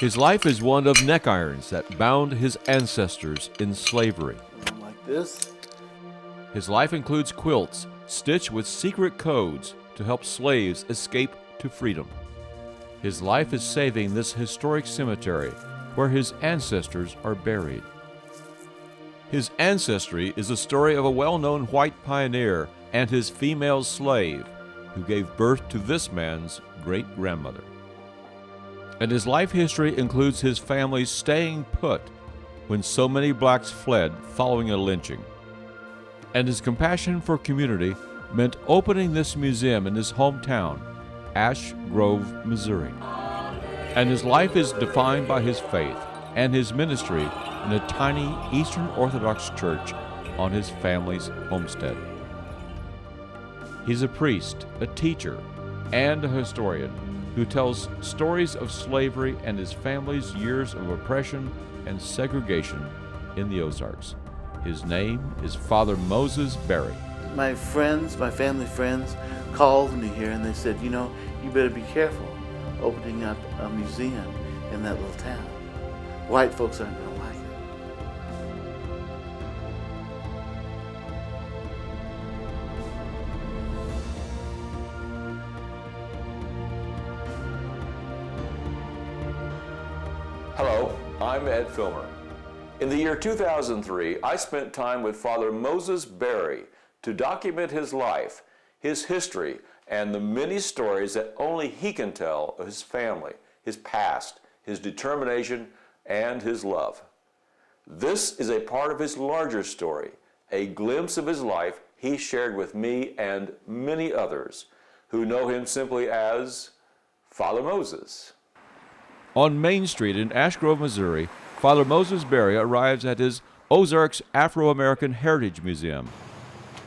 His life is one of neck irons that bound his ancestors in slavery. Like this. His life includes quilts stitched with secret codes to help slaves escape to freedom. His life is saving this historic cemetery where his ancestors are buried. His ancestry is the story of a well-known white pioneer and his female slave who gave birth to this man's great-grandmother. And his life history includes his family staying put when so many blacks fled following a lynching. And his compassion for community meant opening this museum in his hometown, Ash Grove, Missouri. And his life is defined by his faith and his ministry in a tiny Eastern Orthodox church on his family's homestead. He's a priest, a teacher, and a historian who tells stories of slavery and his family's years of oppression and segregation in the Ozarks. His name is Father Moses Berry. My friends, my family friends, called me here and they said, you know, you better be careful opening up a museum in that little town. White folks aren't going to like it. Hello, I'm Ed Filmer. In the year 2003, I spent time with Father Moses Berry to document his life, his history, and the many stories that only he can tell of his family, his past, his determination, and his love. This is a part of his larger story, a glimpse of his life he shared with me and many others who know him simply as Father Moses. On Main Street in Ash Grove, Missouri, Father Moses Berry arrives at his Ozarks Afro-American Heritage Museum.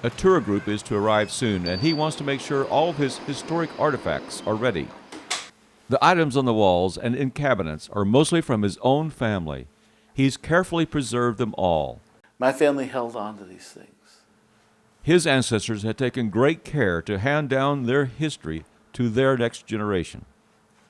A tour group is to arrive soon, and he wants to make sure all of his historic artifacts are ready. The items on the walls and in cabinets are mostly from his own family. He's carefully preserved them all. My family held on to these things. His ancestors had taken great care to hand down their history to their next generation.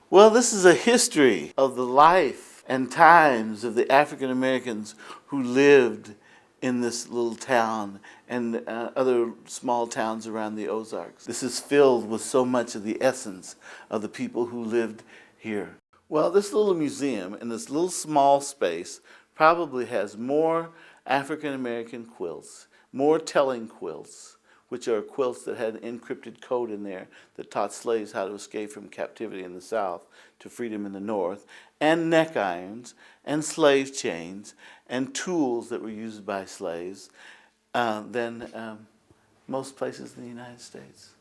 Well, this is a history of the life and times of the African Americans who lived in this little town and other small towns around the Ozarks. This is filled with so much of the essence of the people who lived here. Well, this little museum in this little small space probably has more African American quilts, more telling quilts, which are quilts that had an encrypted code in there that taught slaves how to escape from captivity in the South to freedom in the North, and neck irons, and slave chains, and tools that were used by slaves than most places in the United States.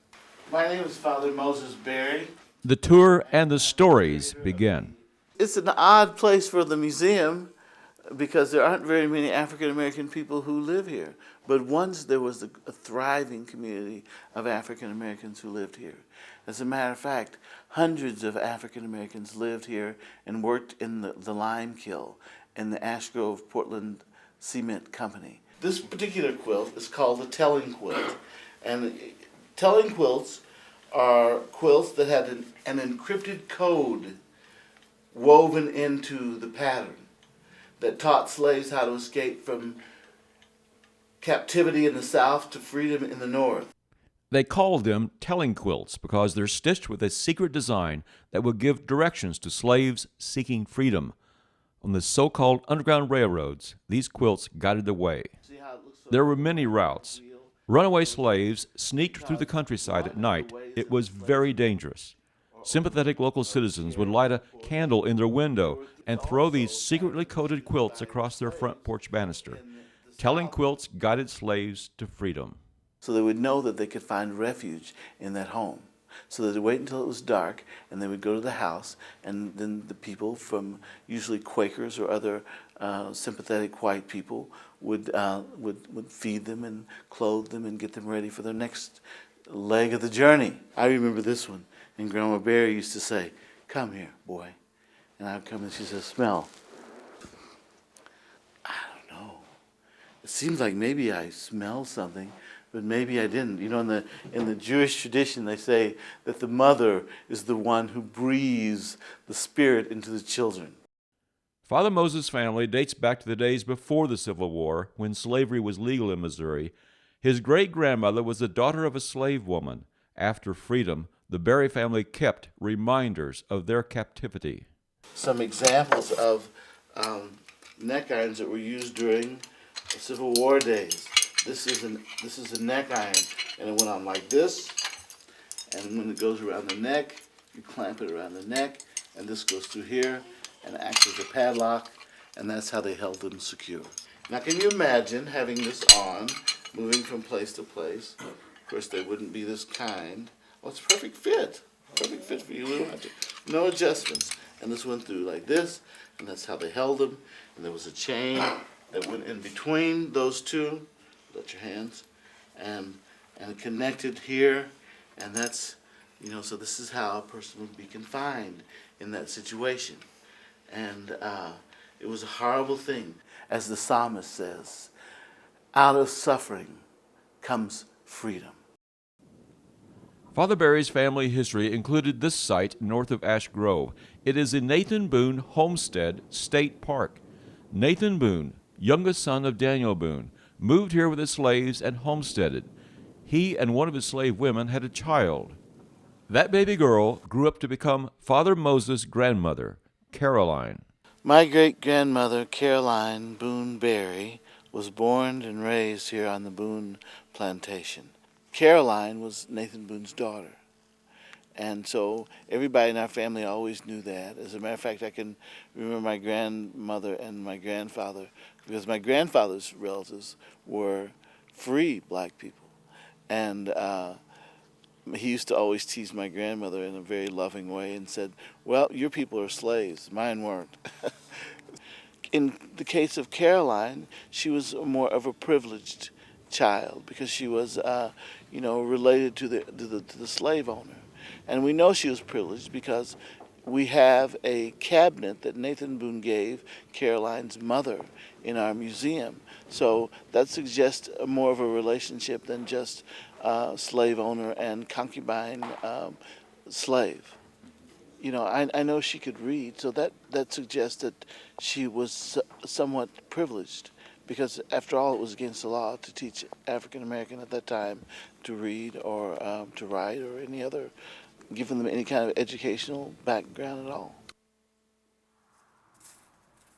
My name is Father Moses Berry. The tour and the stories begin. It's an odd place for the museum because there aren't very many African American people who live here. But once there was a thriving community of African Americans who lived here. As a matter of fact, hundreds of African Americans lived here and worked in the lime kiln in the Ash Grove Portland Cement Company. This particular quilt is called the telling quilt. And telling quilts are quilts that had an encrypted code woven into the pattern that taught slaves how to escape from captivity in the South to freedom in the North. They called them telling quilts because they're stitched with a secret design that would give directions to slaves seeking freedom. On the so-called Underground Railroads, these quilts guided the way. There were many routes. Runaway slaves sneaked through the countryside at night. It was very dangerous. Sympathetic local citizens would light a candle in their window and throw these secretly coded quilts across their front porch banister. Telling quilts guided slaves to freedom. So they would know that they could find refuge in that home. So they'd wait until it was dark, and they would go to the house, and then the people from usually Quakers or other sympathetic white people would feed them and clothe them and get them ready for their next leg of the journey. I remember this one, and Grandma Berry used to say, "Come here, boy." And I would come and she said, "Smell." I don't know. It seems like maybe I smelled something, but maybe I didn't. You know, in the Jewish tradition, they say that the mother is the one who breathes the spirit into the children. Father Moses' family dates back to the days before the Civil War, when slavery was legal in Missouri. His great-grandmother was the daughter of a slave woman. After freedom, the Berry family kept reminders of their captivity. Some examples of neck irons that were used during the Civil War days. This is a neck iron, and it went on like this, and when it goes around the neck, you clamp it around the neck, and this goes through here and acts as a padlock, and that's how they held them secure. Now, can you imagine having this on, moving from place to place? Of course, they wouldn't be this kind. Oh, it's a perfect fit. Perfect fit for you. We don't have to, no adjustments. And this went through like this, and that's how they held them. And there was a chain that went in between those two. Let your hands, and it connected here, and that's, so this is how a person would be confined in that situation. And it was a horrible thing. As the psalmist says, out of suffering comes freedom. Father Berry's family history included this site north of Ash Grove. It is the Nathan Boone Homestead State Park. Nathan Boone, youngest son of Daniel Boone, moved here with his slaves and homesteaded. He and one of his slave women had a child. That baby girl grew up to become Father Moses' grandmother, Caroline. My great-grandmother, Caroline Boone Berry, was born and raised here on the Boone plantation. Caroline was Nathan Boone's daughter. And so everybody in our family always knew that. As a matter of fact, I can remember my grandmother and my grandfather, because my grandfather's relatives were free black people. And he used to always tease my grandmother in a very loving way and said, well, your people are slaves, mine weren't. In the case of Caroline, she was more of a privileged child because she was, related to the slave owner. And we know she was privileged because we have a cabinet that Nathan Boone gave Caroline's mother in our museum. So that suggests more of a relationship than just slave owner and concubine slave. I know she could read, so that suggests that she was somewhat privileged, because after all, it was against the law to teach African American at that time to read or to write or giving them any kind of educational background at all.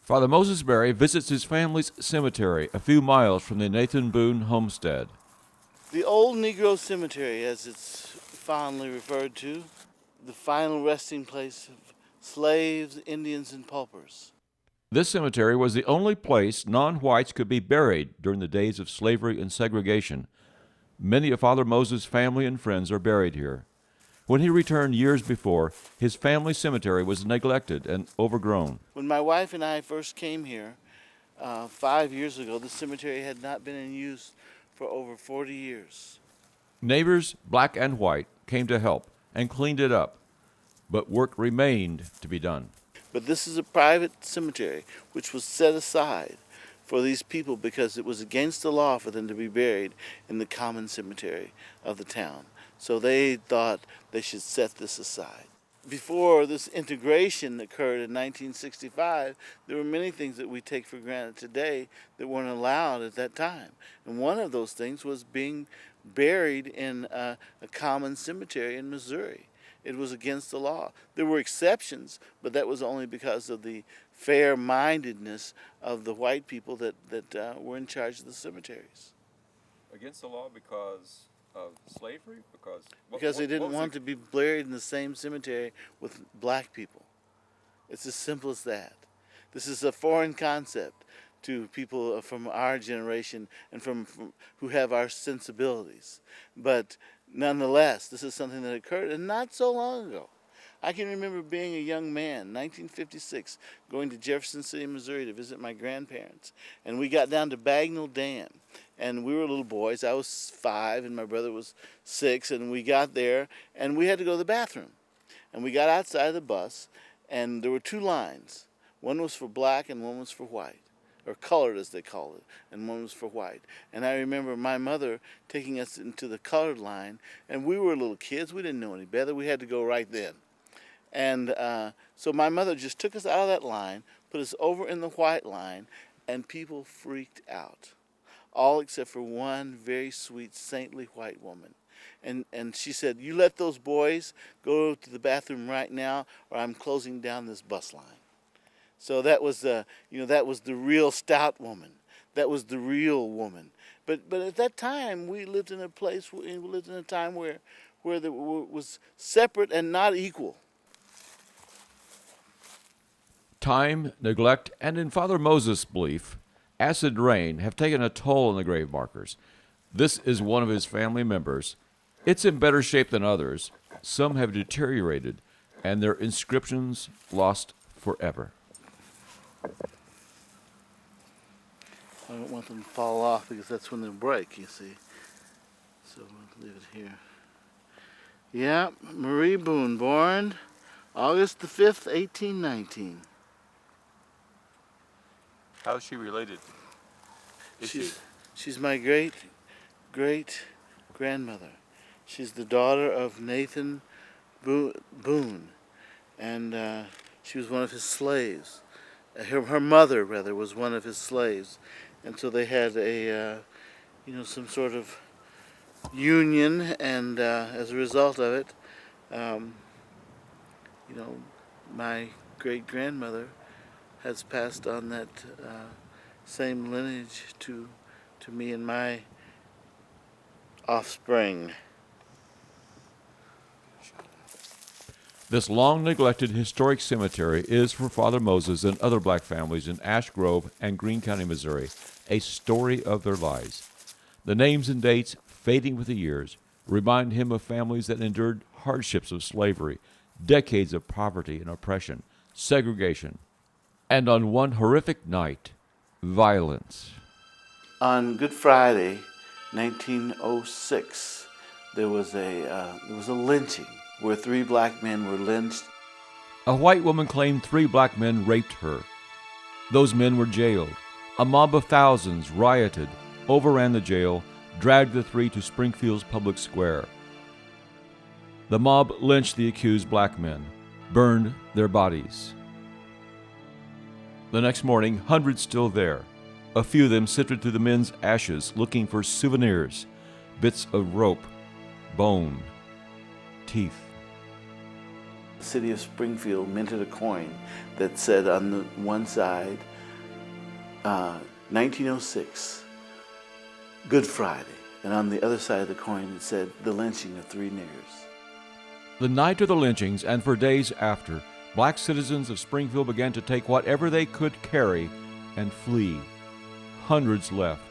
Father Moses Berry visits his family's cemetery a few miles from the Nathan Boone homestead. The old Negro Cemetery, as it's fondly referred to, the final resting place of slaves, Indians, and paupers. This cemetery was the only place non-whites could be buried during the days of slavery and segregation. Many of Father Moses' family and friends are buried here. When he returned years before, his family cemetery was neglected and overgrown. When my wife and I first came here 5 years ago, the cemetery had not been in use for over 40 years. Neighbors, black and white, came to help and cleaned it up, but work remained to be done. But this is a private cemetery which was set aside for these people because it was against the law for them to be buried in the common cemetery of the town. So they thought they should set this aside. Before this integration occurred in 1965, there were many things that we take for granted today that weren't allowed at that time. And one of those things was being buried in a common cemetery in Missouri. It was against the law. There were exceptions, but that was only because of the fair-mindedness of the white people that were in charge of the cemeteries. Against the law because of slavery? Because they didn't want to be buried in the same cemetery with black people. It's as simple as that. This is a foreign concept to people from our generation and from who have our sensibilities. But nonetheless, this is something that occurred, and not so long ago. I can remember being a young man, 1956, going to Jefferson City, Missouri to visit my grandparents. And we got down to Bagnell Dam, and we were little boys. I was 5 and my brother was 6, and we got there, and we had to go to the bathroom. And we got outside the bus, and there were 2 lines. One was for black and one was for white, or colored as they call it, and one was for white. And I remember my mother taking us into the colored line, and we were little kids. We didn't know any better. We had to go right then. And so my mother just took us out of that line, put us over in the white line, and people freaked out. All except for one very sweet, saintly white woman. And she said, "You let those boys go to the bathroom right now, or I'm closing down this bus line." So that was that was the real stout woman. That was the real woman. But at that time, we lived in a place, we lived in a time where there was separate and not equal. Time, neglect, and in Father Moses' belief, acid rain have taken a toll on the grave markers. This is one of his family members. It's in better shape than others. Some have deteriorated, and their inscriptions lost forever. I don't want them to fall off because that's when they break, you see. So we'll leave it here. Yeah, Marie Boone, born August the 5th, 1819. How is she related? She's my great grandmother. She's the daughter of Nathan Boone, and she was one of his slaves. Her mother, rather, was one of his slaves, and so they had a some sort of union, and as a result of it, my great grandmother has passed on that same lineage to me and my offspring. This long-neglected historic cemetery is, for Father Moses and other black families in Ash Grove and Greene County, Missouri, a story of their lives. The names and dates, fading with the years, remind him of families that endured hardships of slavery, decades of poverty and oppression, segregation, and on one horrific night, violence. On Good Friday, 1906, there was a lynching where 3 black men were lynched. A white woman claimed 3 black men raped her. Those men were jailed. A mob of thousands rioted, overran the jail, dragged the 3 to Springfield's public square. The mob lynched the accused black men, burned their bodies. The next morning, hundreds still there. A few of them sifted through the men's ashes looking for souvenirs, bits of rope, bone, teeth. The city of Springfield minted a coin that said on the one side, 1906, Good Friday, and on the other side of the coin it said, the lynching of 3 niggers. The night of the lynchings and for days after, black citizens of Springfield began to take whatever they could carry and flee. Hundreds left,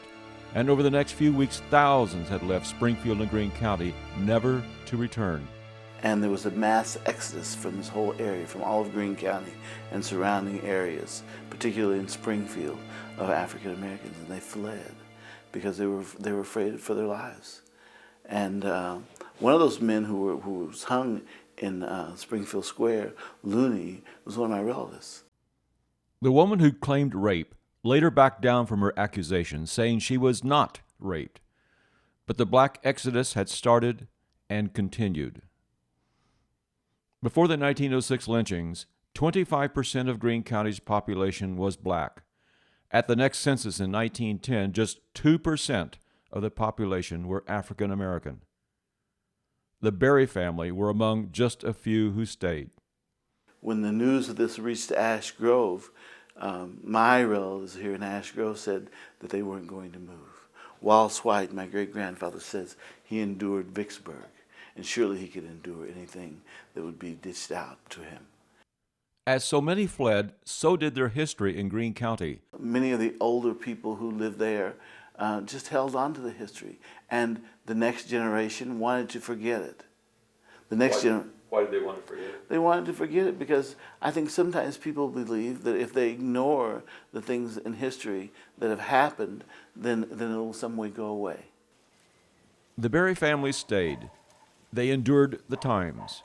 and over the next few weeks, thousands had left Springfield and Greene County, never to return. And there was a mass exodus from this whole area, from all of Greene County and surrounding areas, particularly in Springfield, of African Americans, and they fled because they were afraid for their lives. And one of those men who was hung in Springfield Square, Looney, was one of my relatives. The woman who claimed rape later backed down from her accusations, saying she was not raped. But the black exodus had started and continued. Before the 1906 lynchings, 25% of Greene County's population was black. At the next census in 1910, just 2% of the population were African American. The Berry family were among just a few who stayed. When the news of this reached Ash Grove, my relatives here in Ash Grove said that they weren't going to move. Wallace White, my great-grandfather, says he endured Vicksburg, and surely he could endure anything that would be dished out to him. As so many fled, so did their history in Greene County. Many of the older people who lived there just held on to the history, and the next generation wanted to forget it. Why did they want to forget it? They wanted to forget it because I think sometimes people believe that if they ignore the things in history that have happened, then it will some way go away. The Berry family stayed. They endured the times.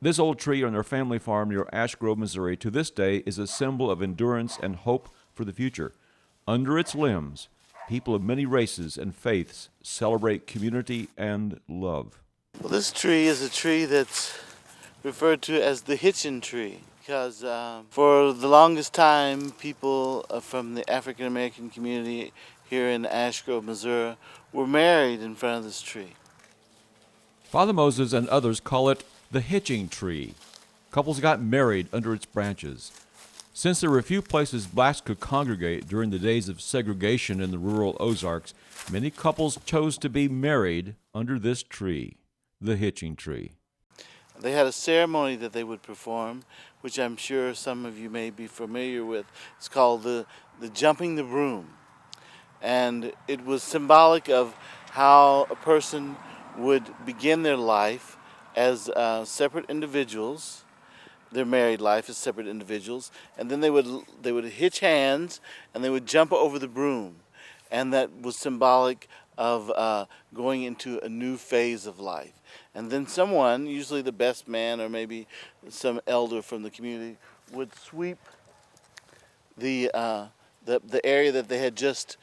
This old tree on their family farm near Ash Grove, Missouri, to this day is a symbol of endurance and hope for the future. Under its limbs, people of many races and faiths celebrate community and love. Well, this tree is a tree that's referred to as the Hitching Tree because for the longest time, people from the African American community here in Ash Grove, Missouri, were married in front of this tree. Father Moses and others call it the Hitching Tree. Couples got married under its branches. Since there were few places blacks could congregate during the days of segregation in the rural Ozarks, many couples chose to be married under this tree, the Hitching Tree. They had a ceremony that they would perform, which I'm sure some of you may be familiar with. It's called the jumping the broom. And it was symbolic of how a person would begin their life as separate individuals, their married life as separate individuals, and then they would hitch hands and they would jump over the broom. And that was symbolic of going into a new phase of life. And then someone, usually the best man or maybe some elder from the community, would sweep the area that they had just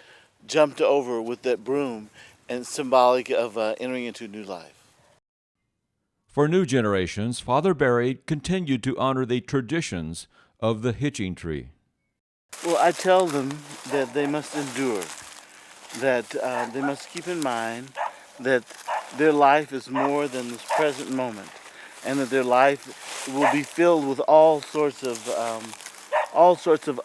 jumped over with that broom, and symbolic of entering into a new life. For new generations, Father Barry continued to honor the traditions of the Hitching Tree. Well, I tell them that they must endure, that they must keep in mind that their life is more than this present moment, and that their life will be filled with all sorts of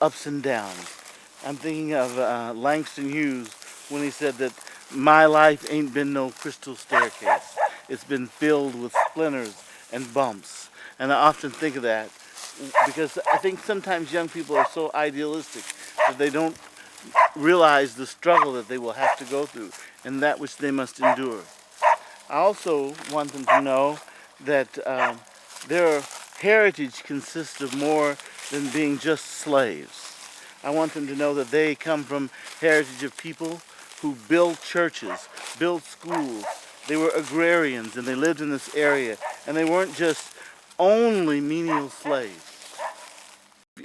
ups and downs. I'm thinking of Langston Hughes when he said that my life ain't been no crystal staircase. It's been filled with splinters and bumps. And I often think of that because I think sometimes young people are so idealistic that they don't realize the struggle that they will have to go through and that which they must endure. I also want them to know that their heritage consists of more than being just slaves. I want them to know that they come from heritage of people who built churches, built schools. They were agrarians and they lived in this area, and they weren't just only menial slaves.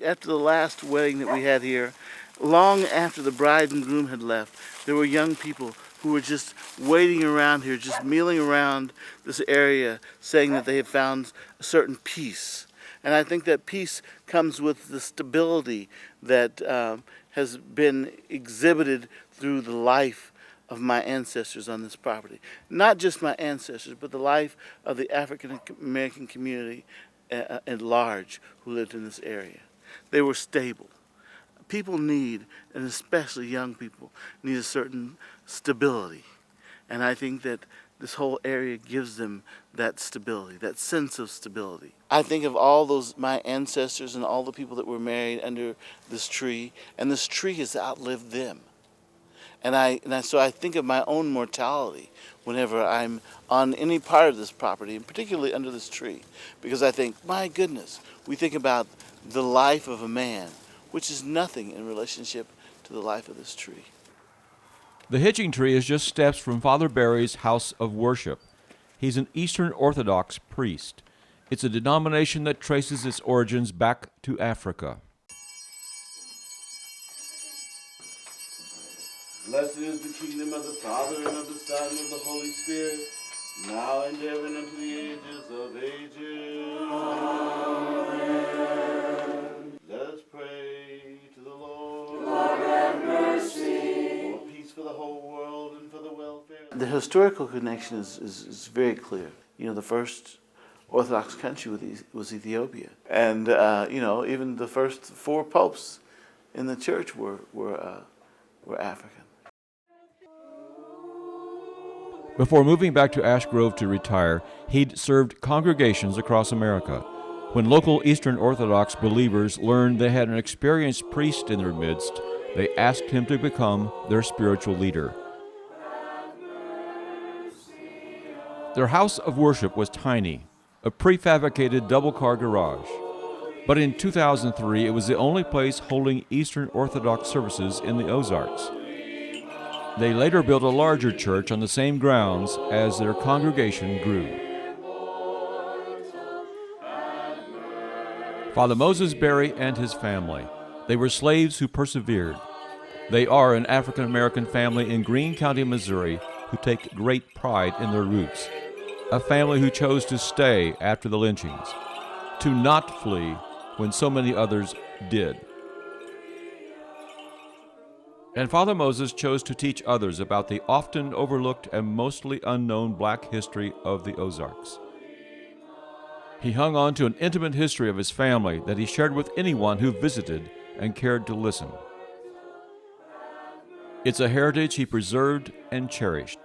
After the last wedding that we had here, long after the bride and groom had left, there were young people who were just waiting around here, just milling around this area, saying that they had found a certain peace. And I think that peace comes with the stability that has been exhibited through the life of my ancestors on this property. Not just my ancestors, but the life of the African American community at large who lived in this area. They were stable. People need, and especially young people, need a certain stability. And I think that this whole area gives them that stability, that sense of stability. I think of all those, my ancestors and all the people that were married under this tree, and this tree has outlived them. So I think of my own mortality whenever I'm on any part of this property, and particularly under this tree, because I think, my goodness, we think about the life of a man, which is nothing in relationship to the life of this tree. The Hitching Tree is just steps from Father Barry's house of worship. He's an Eastern Orthodox priest. It's a denomination that traces its origins back to Africa. Blessed is the kingdom of the Father, and of the Son, and of the Holy Spirit, now and ever, and unto the ages of ages. Amen. Let us pray to the Lord. Lord, have mercy. For peace for the whole world and for the welfare. The historical connection is very clear. You know, the first Orthodox country was Ethiopia. And, even the first 4 popes in the church were African. Before moving back to Ash Grove to retire, he'd served congregations across America. When local Eastern Orthodox believers learned they had an experienced priest in their midst, they asked him to become their spiritual leader. Their house of worship was tiny, a prefabricated double-car garage. But in 2003, it was the only place holding Eastern Orthodox services in the Ozarks. They later built a larger church on the same grounds as their congregation grew. Father Moses Barry and his family. They were slaves who persevered. They are an African American family in Greene County, Missouri, who take great pride in their roots. A family who chose to stay after the lynchings. to not flee when so many others did. And Father Moses chose to teach others about the often overlooked and mostly unknown black history of the Ozarks. He hung on to an intimate history of his family that he shared with anyone who visited and cared to listen. It's a heritage he preserved and cherished,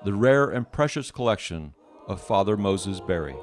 the rare and precious collection of Father Moses Berry.